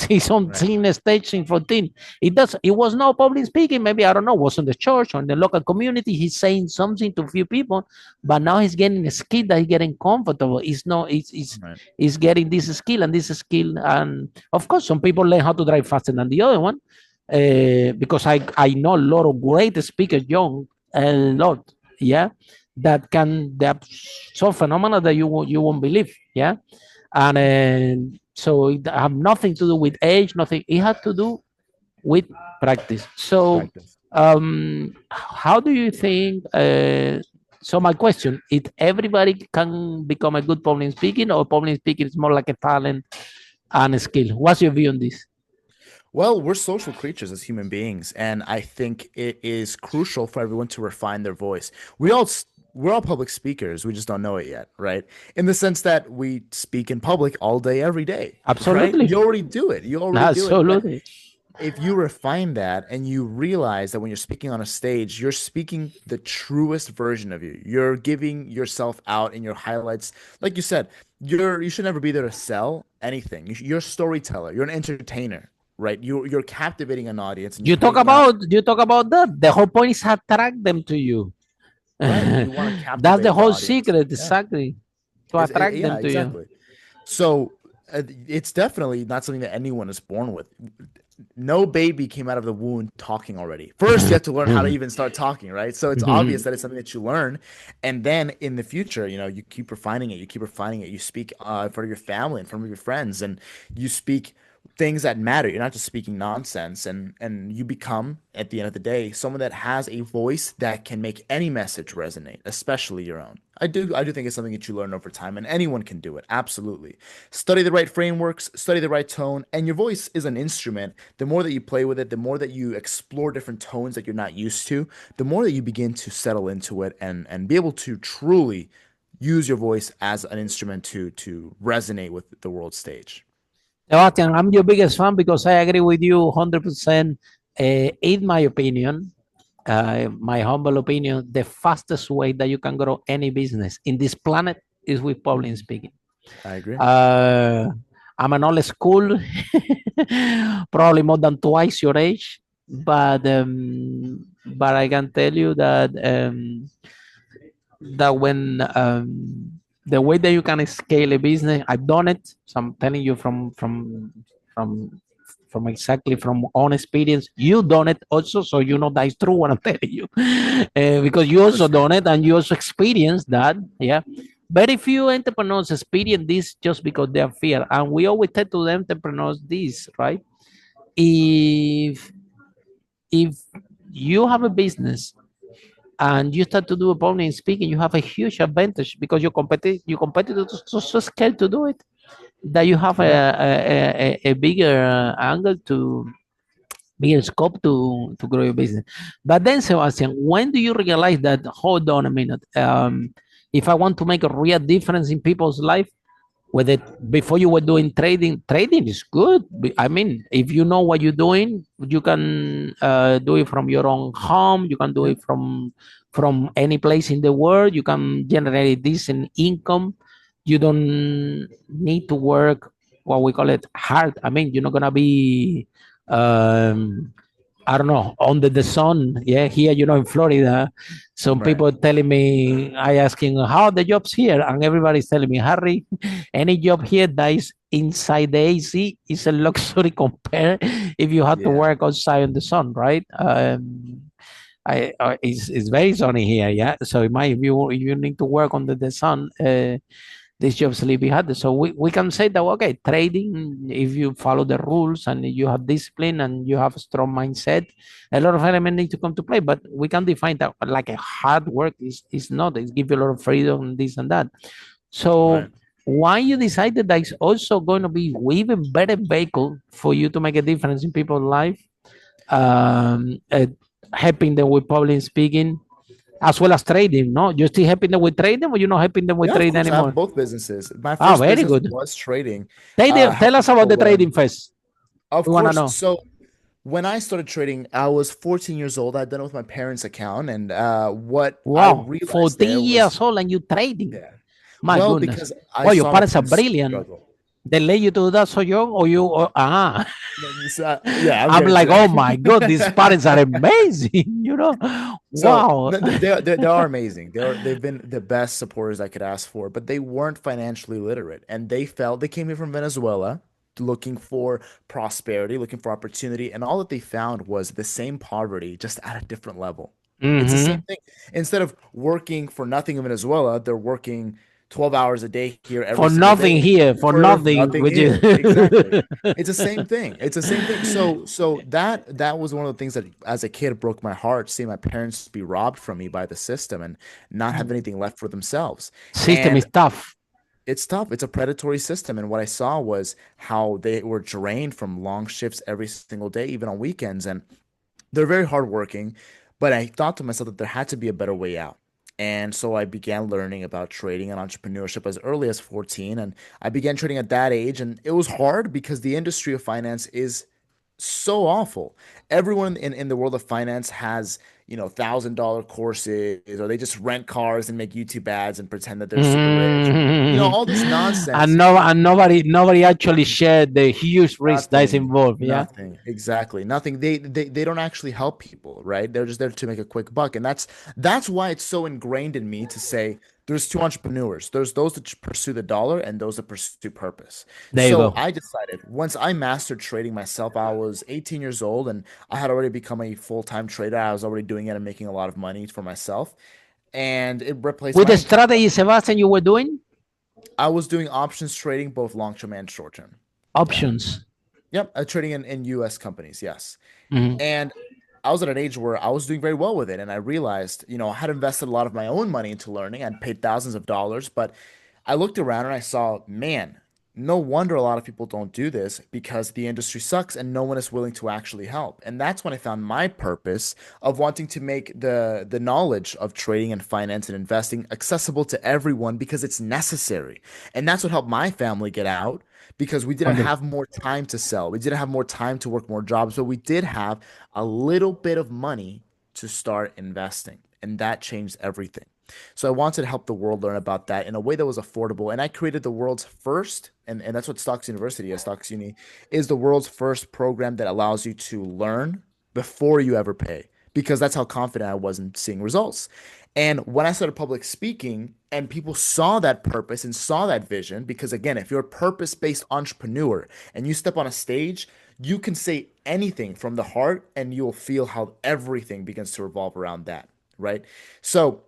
Speaker 1: He's on
Speaker 3: Right.
Speaker 1: scene stage in 14. It was no public speaking, maybe I don't know, was in the church or in the local community. He's saying something to a few people, but now he's getting a skill that he's getting comfortable. It's no,
Speaker 3: Right.
Speaker 1: it's getting this skill and this skill. And of course, some people learn how to drive faster than the other one. Because I know a lot of great speakers, young, a lot, yeah, that so phenomenal that you won't believe, yeah. And so it have nothing to do with age, nothing. It had to do with practice. So
Speaker 3: Practice.
Speaker 1: how do you think? So my question: if everybody can become a good public speaking, or public speaking is more like a talent and a skill? What's your view on this?
Speaker 3: Well, we're social creatures as human beings, and I think it is crucial for everyone to refine their voice. We're all public speakers. We just don't know it yet, right? In the sense that we speak in public all day, every day, right?
Speaker 1: Absolutely,
Speaker 3: You already do it. You already do it. But
Speaker 1: absolutely.
Speaker 3: if you refine that and you realize that when you're speaking on a stage, you're speaking the truest version of you. You're giving yourself out in your highlights. Like you said, you should never be there to sell anything. You're a storyteller. You're an entertainer, right? You're captivating an audience and you're bringing out
Speaker 1: You talk about that. The whole point is attract them to you.
Speaker 3: right. You want to
Speaker 1: That's the
Speaker 3: captivate the
Speaker 1: whole
Speaker 3: audience.
Speaker 1: secret,
Speaker 3: Yeah.
Speaker 1: exactly, to attract
Speaker 3: Yeah,
Speaker 1: them to you.
Speaker 3: exactly. So it's definitely not something that anyone is born with. No baby came out of the womb talking already. First, you have to learn how to even start talking, right? So it's obvious that it's something that you learn, and then in the future, you keep refining it. You keep refining it. You speak in front of your family, in front of your friends, and you speak things that matter. You're not just speaking nonsense, and you become, at the end of the day, someone that has a voice that can make any message resonate, especially your own. I do think it's something that you learn over time, and anyone can do it. Absolutely. Study the right frameworks, study the right tone, and your voice is an instrument. The more that you play with it, the more that you explore different tones that you're not used to, the more that you begin to settle into it and be able to truly use your voice as an instrument to resonate with the world stage.
Speaker 1: Sebastian, I'm your biggest fan because I agree with you 100%. In my humble opinion, the fastest way that you can grow any business in this planet is with public speaking.
Speaker 3: I agree.
Speaker 1: Uh, I'm an old school, probably more than twice your age, but I can tell you that when the way that you can scale a business, I've done it. So I'm telling you from exactly from own experience. You done it also, so you know that is true what I'm telling you, because you
Speaker 3: For
Speaker 1: also
Speaker 3: sure.
Speaker 1: done it and you also experienced that. Yeah. Very few entrepreneurs experience this just because they are fear, and we always tell to the entrepreneurs this, right? If if you have a business and you start to do a public speaking, you have a huge advantage because your competitors are so scared to do it that you have
Speaker 3: Yeah.
Speaker 1: a bigger angle to bigger scope to grow your business. But then, Sebastian, when do you realize that? Hold on a minute. if I want to make a real difference in people's life, with it before you were doing trading is good. I mean, if you know what you're doing, you can do it from your own home, you can do
Speaker 3: Yeah.
Speaker 1: it from any place in the world, you can generate decent income. You don't need to work what we call it hard. I mean, you're not gonna be um I don't know, under the sun. Yeah, here, in Florida, some
Speaker 3: Right.
Speaker 1: people telling me, I asking how are the jobs here, and everybody's telling me, Harry, any job here that is inside the AC is a luxury compared if you have to
Speaker 3: Yeah.
Speaker 1: work outside in the sun, right? It's very sunny here, yeah. So it might, if you need to work under the sun, these jobs will be harder. So we can say that, okay, trading, if you follow the rules and you have discipline and you have a strong mindset, a lot of elements need to come to play. But we can define that like a hard work is not. It gives you a lot of freedom, this and that. So
Speaker 3: Right.
Speaker 1: why you decided that it's also going to be even better vehicle for you to make a difference in people's life, um, uh, helping them with public speaking as well as trading, no? You still helping them with trading, or you're not helping them with
Speaker 3: Yeah, of
Speaker 1: trading
Speaker 3: course. I have
Speaker 1: anymore?
Speaker 3: both businesses. My
Speaker 1: Ah,
Speaker 3: first
Speaker 1: very
Speaker 3: business
Speaker 1: good.
Speaker 3: was trading,
Speaker 1: Tell
Speaker 3: helping
Speaker 1: us about
Speaker 3: people
Speaker 1: the
Speaker 3: learn.
Speaker 1: trading first.
Speaker 3: Of
Speaker 1: We want to
Speaker 3: course.
Speaker 1: know.
Speaker 3: So when I started trading, I was 14 years old. I'd done it with my parents' account, and what I
Speaker 1: Wow,
Speaker 3: realized
Speaker 1: 14
Speaker 3: there was,
Speaker 1: years old and you trading.
Speaker 3: yeah.
Speaker 1: My
Speaker 3: Well,
Speaker 1: goodness.
Speaker 3: because I
Speaker 1: Well, your
Speaker 3: saw my
Speaker 1: parents are
Speaker 3: parents
Speaker 1: brilliant.
Speaker 3: struggle.
Speaker 1: They let you do that so young, or you,
Speaker 3: Yeah, I'm
Speaker 1: I'm
Speaker 3: getting
Speaker 1: like,
Speaker 3: to
Speaker 1: oh my God, these
Speaker 3: that.
Speaker 1: parents are amazing.
Speaker 3: So
Speaker 1: Wow.
Speaker 3: they are amazing. They've been the best supporters I could ask for, but they weren't financially literate, and they came here from Venezuela looking for prosperity, looking for opportunity, and all that they found was the same poverty, just at a different level. It's the same
Speaker 1: Hmm.
Speaker 3: thing. Instead of working for nothing in Venezuela, they're working 12 hours a day here every
Speaker 1: For
Speaker 3: single
Speaker 1: nothing
Speaker 3: day
Speaker 1: here, for
Speaker 3: for
Speaker 1: nothing,
Speaker 3: nothing
Speaker 1: which is.
Speaker 3: here. Exactly. It's the same thing. It's the same thing. So that was one of the things that as a kid broke my heart, seeing my parents be robbed from me by the system and not have anything left for themselves.
Speaker 1: System
Speaker 3: And
Speaker 1: is tough.
Speaker 3: it's tough. It's a predatory system. And what I saw was how they were drained from long shifts every single day, even on weekends. And they're very hardworking, but I thought to myself that there had to be a better way out. And so I began learning about trading and entrepreneurship as early as 14. And I began trading at that age. And it was hard because the industry of finance is so awful. Everyone in the world of finance has, $1,000 courses, or they just rent cars and make YouTube ads and pretend that they're super rich. All this
Speaker 1: And
Speaker 3: nonsense.
Speaker 1: no, and nobody actually shared the huge risk that is
Speaker 3: Nothing,
Speaker 1: involved. Yeah.
Speaker 3: nothing, exactly, nothing. They don't actually help people, right? They're just there to make a quick buck, and that's why it's so ingrained in me to say there's two entrepreneurs. There's those that pursue the dollar and those that pursue purpose.
Speaker 1: There you
Speaker 3: So
Speaker 1: go.
Speaker 3: I decided once I mastered trading myself, I was 18 years old, and I had already become a full-time trader. I was already doing it and making a lot of money for myself, and it replaced
Speaker 1: With
Speaker 3: my
Speaker 1: the
Speaker 3: income.
Speaker 1: strategy, Sebastian, you were doing
Speaker 3: I was doing options trading, both long term and short term. Yeah.
Speaker 1: options.
Speaker 3: Yep. Trading in US companies. Yes.
Speaker 1: Mhm.
Speaker 3: And I was at an age where I was doing very well with it. And I realized, I had invested a lot of my own money into learning. I'd paid thousands of dollars, but I looked around and I saw, man, no wonder a lot of people don't do this because the industry sucks and no one is willing to actually help. And that's when I found my purpose of wanting to make the knowledge of trading and finance and investing accessible to everyone because it's necessary. And that's what helped my family get out because we didn't
Speaker 1: Wonderful.
Speaker 3: have more time to sell. We didn't have more time to work more jobs, but we did have a little bit of money to start investing. And that changed everything. So I wanted to help the world learn about that in a way that was affordable. And I created the world's first, and that's what Stocks University is. Stocks Uni is the world's first program that allows you to learn before you ever pay, because that's how confident I was in seeing results. And when I started public speaking and people saw that purpose and saw that vision, because again, if you're a purpose-based entrepreneur and you step on a stage, you can say anything from the heart and you'll feel how everything begins to revolve around that, right? So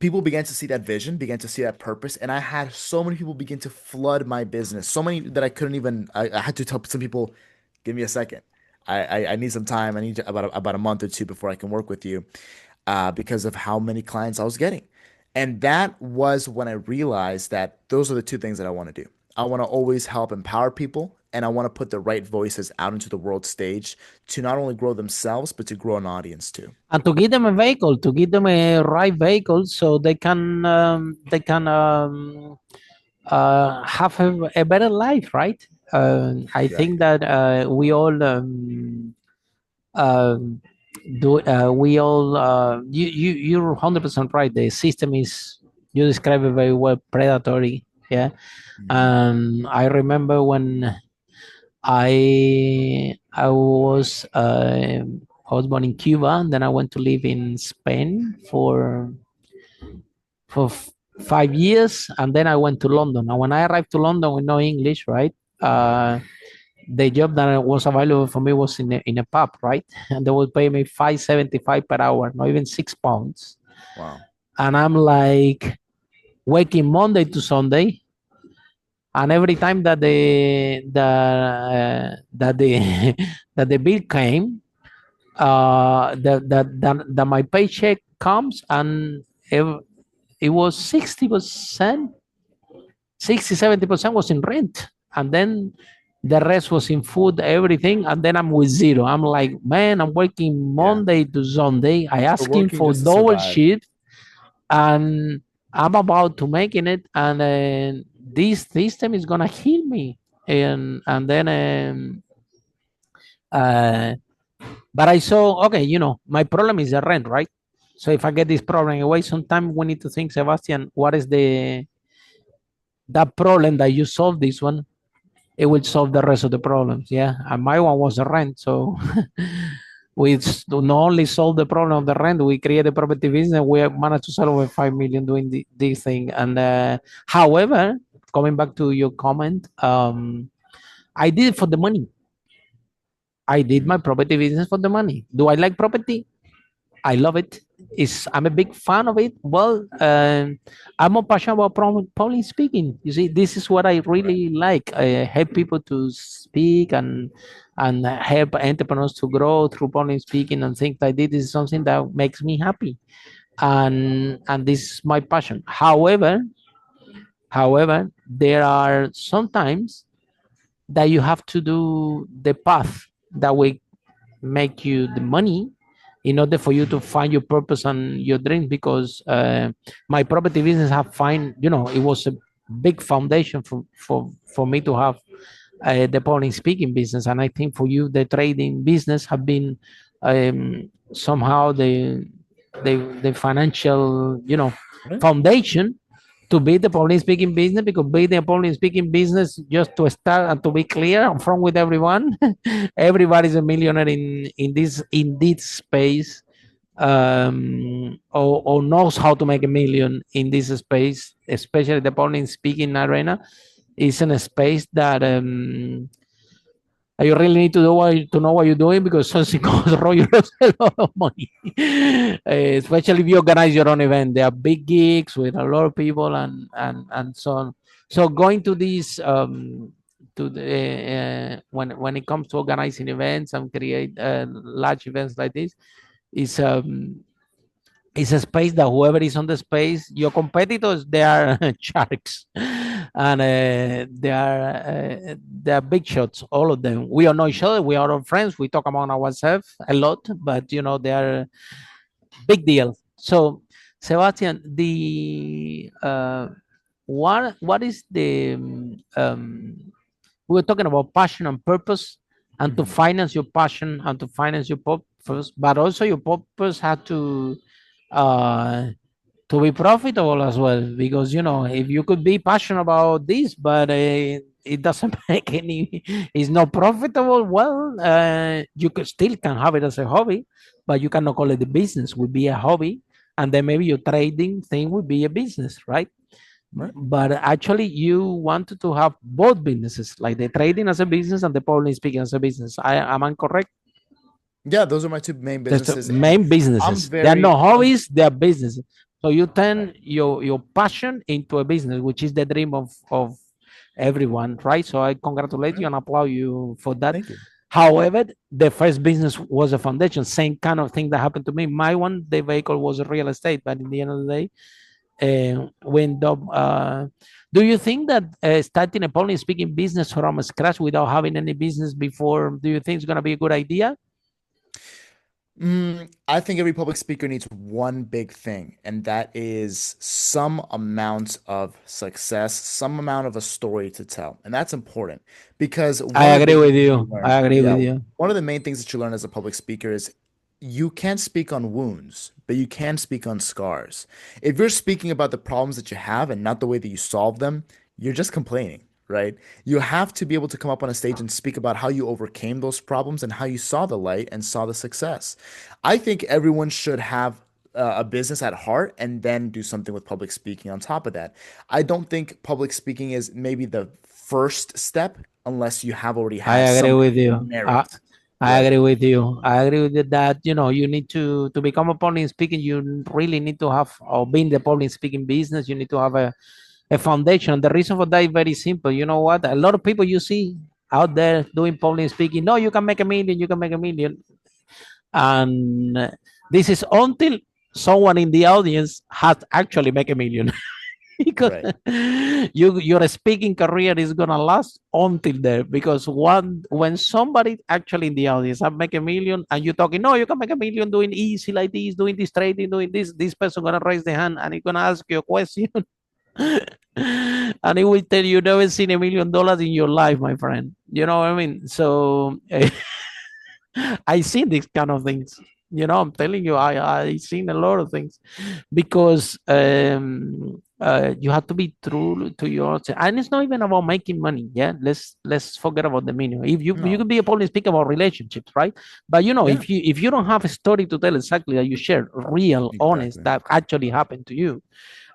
Speaker 3: people began to see that vision, began to see that purpose, and I had so many people begin to flood my business. So many that I couldn't even. I had to tell some people, "Give me a second. I need some time. I need about a month or two before I can work with you," because of how many clients I was getting. And that was when I realized that those are the two things that I want to do. I want to always help empower people and I want to put the right voices out into the world stage to not only grow themselves, but to grow an audience too.
Speaker 1: And to give them a vehicle, to give them a right vehicle, so they can have a better life, right? I think
Speaker 3: Exactly.
Speaker 1: that we all um, we all you're 100% right. The system is, you describe it very well, predatory. Yeah.
Speaker 3: Mhm.
Speaker 1: And I remember when I was born in Cuba, and then I went to live in Spain for 5 years, and then I went to London. And when I arrived to London with no English, right? The job that was available for me was in a pub, right? And they would pay me 5.75 per hour, not even £6.
Speaker 3: Wow.
Speaker 1: And I'm like working Monday to Sunday, and every time that the that the bill came, that my paycheck comes, and it was 60%, 60-70% was in rent, and then the rest was in food, everything, and then I'm with zero. I'm like, man, I'm working
Speaker 3: Yeah.
Speaker 1: Monday to Sunday. I
Speaker 3: We're
Speaker 1: asking
Speaker 3: working
Speaker 1: for
Speaker 3: just to
Speaker 1: double
Speaker 3: survive.
Speaker 1: shift, and I'm about to making it, and this system is gonna kill me. And then uh, but I saw, okay, my problem is the rent, right? So if I get this problem away, sometimes we need to think, Sebastian, what is the that problem that you solve this one, it will solve the rest of the problems. Yeah. And my one was the rent. So we not only solve the problem of the rent, we create a property business. We have managed to sell over 5 million doing this thing. And however, coming back to your comment, I did it for the money. I did my
Speaker 3: Mhm.
Speaker 1: property business for the money. Do I like property? I love it. I'm a big fan of it. Well, I'm more passionate about public speaking. You see, this is what I
Speaker 3: Right.
Speaker 1: really like. I help people to speak and help entrepreneurs to grow through public speaking and things like this. This is something that makes me happy, and this is my passion. However, there are sometimes that you have to do the path that will make you the money in order for you to find your purpose and your dreams, because my property business have find, it was a big foundation for me to have the public speaking business. And I think for you the trading business have been somehow the financial,
Speaker 3: Right.
Speaker 1: foundation to be the public speaking business, because be the public speaking business, just to start and to be clear I'm from with everyone, everybody's a millionaire in this space, or knows how to make a million in this space, especially the public speaking arena is in a space that you really need to know what you're doing, because something goes wrong, you lose a lot of money. Especially if you organize your own event. There are big gigs with a lot of people and so on. So going to these to the when it comes to organizing events and create large events like this, is it's a space that whoever is on the space, your competitors, they are sharks, and they are big shots. All of them. We all know each other. We are all friends. We talk among ourselves a lot, but they are big deal. So, Sebastian, the what is the we were talking about passion and purpose, and to
Speaker 3: Mhm.
Speaker 1: finance your passion and to finance your purpose, but also your purpose had uh, to be profitable as well. Because if you could be passionate about this, but it doesn't make any, it's not profitable. Well, you could still can have it as a hobby, but you cannot call it a business. Would be a hobby, and then maybe your trading thing would be a business, right?
Speaker 3: Right.
Speaker 1: But actually you wanted to have both businesses, like the trading as a business and the public speaking as a business. Am I correct?
Speaker 3: Yeah, those are my two main
Speaker 1: That's the
Speaker 3: businesses, and
Speaker 1: main
Speaker 3: I'm
Speaker 1: businesses. They are
Speaker 3: very
Speaker 1: not
Speaker 3: I'm
Speaker 1: hobbies, they are businesses. So you
Speaker 3: right.
Speaker 1: turn your passion into a business, which is the dream of everyone, right? So I congratulate you
Speaker 3: Right.
Speaker 1: and applaud you for that.
Speaker 3: Thank you.
Speaker 1: However, the first business was a foundation. Same kind of thing that happened to me. My one, the vehicle was real estate, but in the end of the day, when the do you think that starting a public speaking business from scratch without having any business before, do you think it's going to be a good idea?
Speaker 3: I think every public speaker needs one big thing, and that is some amount of success, some amount of a story to tell. And that's important because
Speaker 1: I
Speaker 3: one of the
Speaker 1: agree
Speaker 3: big
Speaker 1: with
Speaker 3: things that you
Speaker 1: you. I
Speaker 3: learn,
Speaker 1: agree with
Speaker 3: yeah,
Speaker 1: you.
Speaker 3: one of the main things that you learn as a public speaker is you can't speak on wounds, but you can speak on scars. If you're speaking about the problems that you have and not the way that you solve them, you're just complaining, right? You have to be able to come up on a stage and speak about how you overcame those problems and how you saw the light and saw the success. I think everyone should have a business at heart and then do something with public speaking on top of that. I don't think public speaking is maybe the first step unless you have already
Speaker 1: I
Speaker 3: had
Speaker 1: agree
Speaker 3: some
Speaker 1: with you.
Speaker 3: merit,
Speaker 1: I
Speaker 3: right?
Speaker 1: agree with you. I agree with you that you need to become a public speaking. You really need to have, or be in the public speaking business. You need to have a foundation. The reason for that is very simple. You know what? A lot of people you see out there doing public speaking. No, you can make a million. You can make a million. And this is until someone in the audience has actually make a million. Because
Speaker 3: Right.
Speaker 1: your speaking career is gonna last until there. Because when somebody actually in the audience have make a million and you're talking, no, you can make a million doing easy like this, doing this trading, doing this person gonna raise the hand and he's gonna ask you a question. And he will tell you never seen $1 million in your life, my friend. You know what I mean? So I seen these kind of things. I'm telling you, I seen a lot of things because you have to be true to yourself, and it's not even about making money. Yeah, let's forget about the meaning. If you
Speaker 3: No.
Speaker 1: could be a public speaker about relationships, right? But
Speaker 3: Yeah,
Speaker 1: if you don't have a story to tell exactly that you share, real, honest,
Speaker 3: exactly.
Speaker 1: that actually happened to you,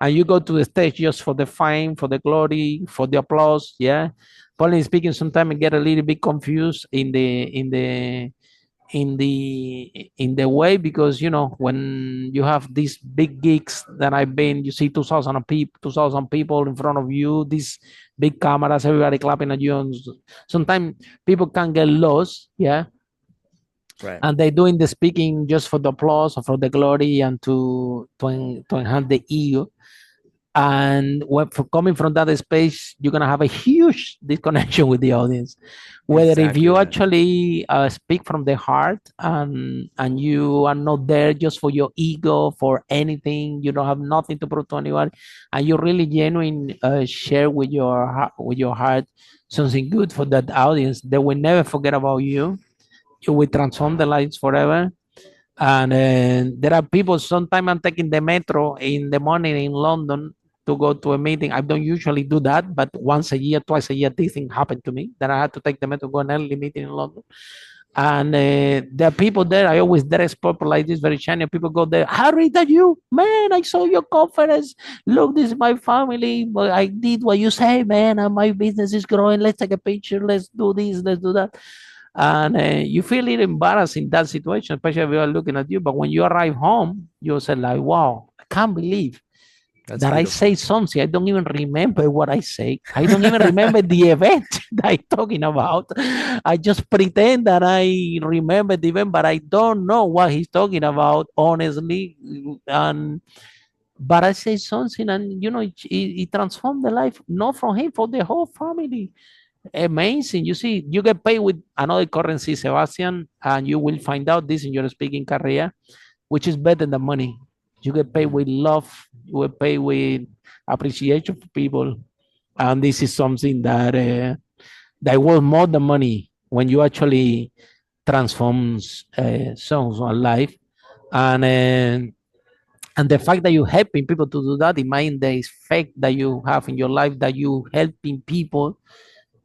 Speaker 1: and you go to the stage just for the fame, for the glory, for the applause, yeah. Public speaking sometimes get a little bit confused in the way, because when you have these big gigs that I've been, you see 2,000 people in front of you, these big cameras, everybody clapping at you, and sometimes people can get lost, yeah,
Speaker 3: Right.
Speaker 1: and they're doing the speaking just for the applause or for the glory and to enhance the ego. And coming from that space, you're gonna have a huge disconnection with the audience. Whether if
Speaker 3: Exactly
Speaker 1: you
Speaker 3: right.
Speaker 1: actually speak from the heart, and you are not there just for your ego, for anything, you don't have nothing to prove to anyone, and you really genuine share with your heart something good for that audience, they will never forget about you. You will transform the lives forever. And there are people, sometimes I'm taking the metro in the morning in London to go to a meeting. I don't usually do that, but once a year, twice a year, this thing happened to me that I had to take the metro to go an early meeting in London. And there are people there. I always dress proper like this, very shiny. People go there, Harry, that you? Man, I saw your conference. Look, this is my family. I did what you say, man, and my business is growing. Let's take a picture. Let's do this. Let's do that. And you feel a little embarrassed in that situation, especially if they are looking at you. But when you arrive home, you say like, wow, I can't believe
Speaker 3: That's
Speaker 1: that I say
Speaker 3: beautiful.
Speaker 1: something. I don't even remember what I say. I don't even remember the event that I'm talking about. I just pretend that I remember the event, but I don't know what he's talking about, honestly. And but I say something, and it transformed the life, not from him, for the whole family. Amazing. You see, you get paid with another currency, Sebastian, and you will find out this in your speaking career, which is better than money. You get paid
Speaker 3: Mhm.
Speaker 1: with love, you get paid with appreciation for people. And this is something that was more than money when you actually transforms someone's life. And and the fact that you helping people to do that, it mind the effect that you have in your life, that you helping people,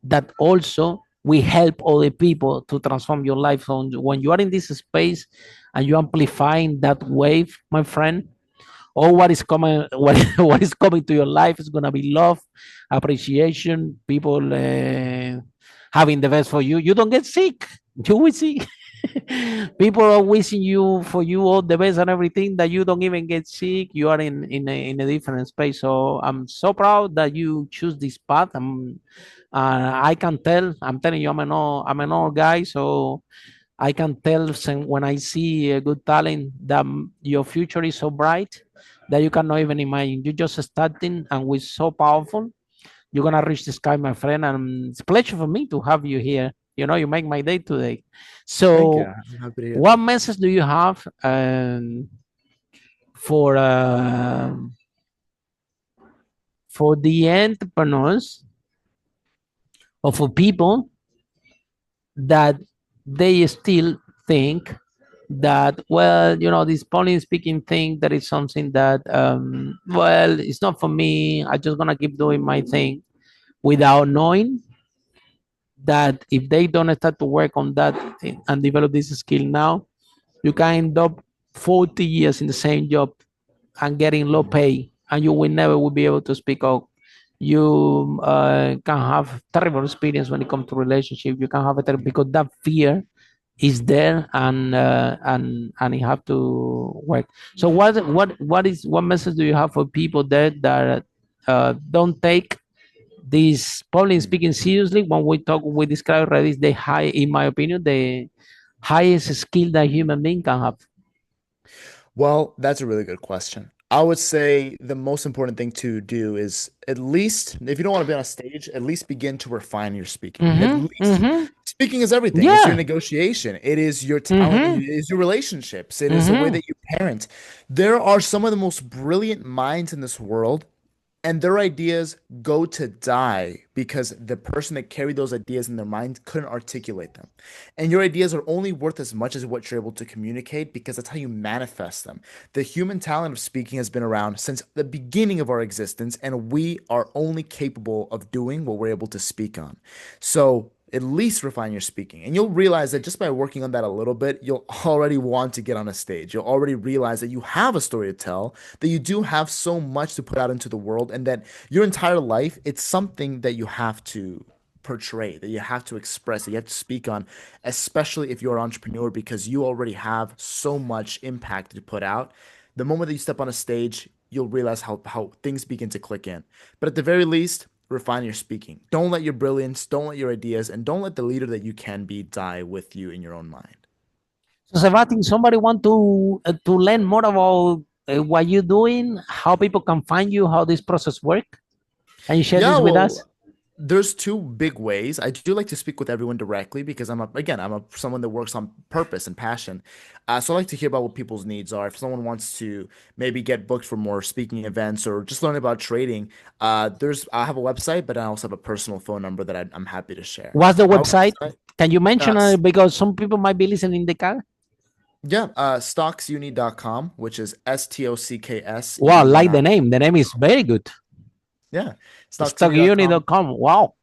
Speaker 1: that also we help other people to transform your life. So when you are in this space and you amplifying that wave, my friend, all what is coming, what is coming to your life is gonna be love, appreciation, people having the best for you. You don't get sick. You will see. People are wishing you for you all the best and everything, that you don't even get sick. You are in a different space. So I'm so proud that you choose this path. I can tell. I'm telling you, I'm an old guy, so I can tell when I see a good talent that your future is so bright, that you cannot even imagine. You're just starting, and we're so powerful. You're gonna reach the sky, my friend, and it's a pleasure for me to have you here. You make my day today.
Speaker 3: Thank you.
Speaker 1: So,
Speaker 3: I'm happy to hear
Speaker 1: what
Speaker 3: that.
Speaker 1: message do you have for the entrepreneurs or for people that they still think that, well, this Polish speaking thing, that is something that, well, it's not for me. I just gonna keep doing my thing without knowing that if they don't start to work on that and develop this skill now, you can end up 40 years in the same job and getting low pay, and you will never will be able to speak out. You can have terrible experience when it comes to relationship. You can have a terrible, because that fear is there, and you have to work. So what message do you have for people there that don't take this public speaking seriously? When we describe already the high, in my opinion, the highest skill that human being can have.
Speaker 3: Well, that's a really good question. I would say the most important thing to do is, at least, if you don't want to be on a stage, at least begin to refine your speaking. At
Speaker 1: Mm-hmm,
Speaker 3: least
Speaker 1: mm-hmm.
Speaker 3: speaking is everything. It's your
Speaker 1: Yeah.
Speaker 3: negotiation. It is your talent.
Speaker 1: Mm-hmm,
Speaker 3: It is your relationships. It is the way
Speaker 1: mm-hmm.
Speaker 3: that you parent. There are some of the most brilliant minds in this world, and their ideas go to die because the person that carried those ideas in their mind couldn't articulate them. And your ideas are only worth as much as what you're able to communicate, because that's how you manifest them. The human talent of speaking has been around since the beginning of our existence, and we are only capable of doing what we're able to speak on. So at least refine your speaking. And you'll realize that just by working on that a little bit, you'll already want to get on a stage. You'll already realize that you have a story to tell, that you do have so much to put out into the world, and that your entire life, it's something that you have to portray, that you have to express, that you have to speak on, especially if you're an entrepreneur, because you already have so much impact to put out. The moment that you step on a stage, you'll realize how things begin to click in. But at the very least, refine your speaking. Don't let your brilliance, don't let your ideas, and don't let the leader that you can be die with you in your own mind.
Speaker 1: So, Sebastian, somebody want to learn more about what you're doing, how people can find you, how this process work? Can you share
Speaker 3: Yeah,
Speaker 1: this with us?
Speaker 3: well, there's two big ways. I do like to speak with everyone directly because I'm someone that works on purpose and passion. So I like to hear about what people's needs are. If someone wants to maybe get booked for more speaking events or just learn about trading, I have a website, but I also have a personal phone number that I'm happy to share.
Speaker 1: What's the
Speaker 3: My
Speaker 1: website?
Speaker 3: website,
Speaker 1: Can you
Speaker 3: uh,
Speaker 1: mention
Speaker 3: s-
Speaker 1: it, because some people might be listening in the car?
Speaker 3: yeah, stocksuni.com, which is STOCKS
Speaker 1: Wow,
Speaker 3: uni.
Speaker 1: like the name. The name is very good.
Speaker 3: Yeah, stocksuni.com.
Speaker 1: Stockuni.com. Wow.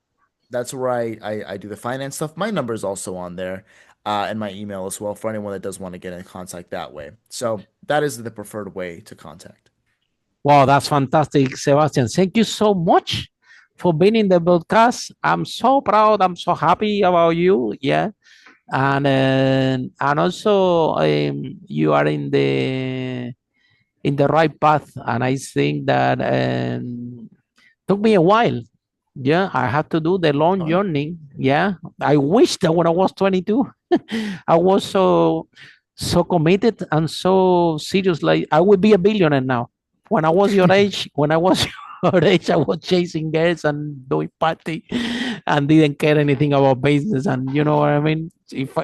Speaker 3: That's where I do the finance stuff. My number is also on there, and my email as well for anyone that does want to get in contact that way. So that is the preferred way to contact.
Speaker 1: Wow, that's fantastic, Sebastian. Thank you so much for being in the broadcast. I'm so proud. I'm so happy about you. Yeah. And also you are in the right path. And I think that took me a while. Yeah, I had to do the long
Speaker 3: Oh,
Speaker 1: journey. Yeah, I wish that when I was 22, I was so committed and so serious. Like, I would be a billionaire now. When I was your age, when I was your age, I was chasing girls and doing party, and didn't care anything about business. And you know what I mean? If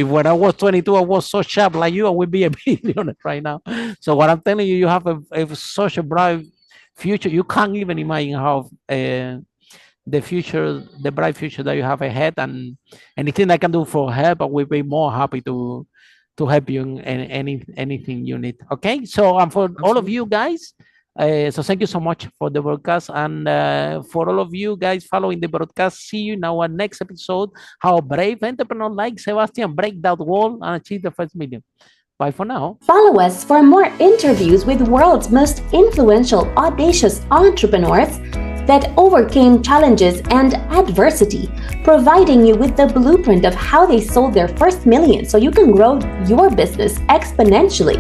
Speaker 1: when I was 22, I was so sharp like you, I would be a billionaire right now. So what I'm telling you, you have such a bright future. You can't even imagine how. The future, the bright future that you have ahead, and anything I can do for help, I will be more happy to help you in anything you need. Okay, so for all of you
Speaker 3: absolutely.
Speaker 1: guys, so thank you so much for the broadcast, and for all of you guys following the broadcast, see you in our next episode. How a brave entrepreneur like Sebastian break that wall and achieve the first million. Bye for now.
Speaker 2: Follow us for more interviews with world's most influential, audacious entrepreneurs that overcame challenges and adversity, providing you with the blueprint of how they sold their first million so you can grow your business exponentially.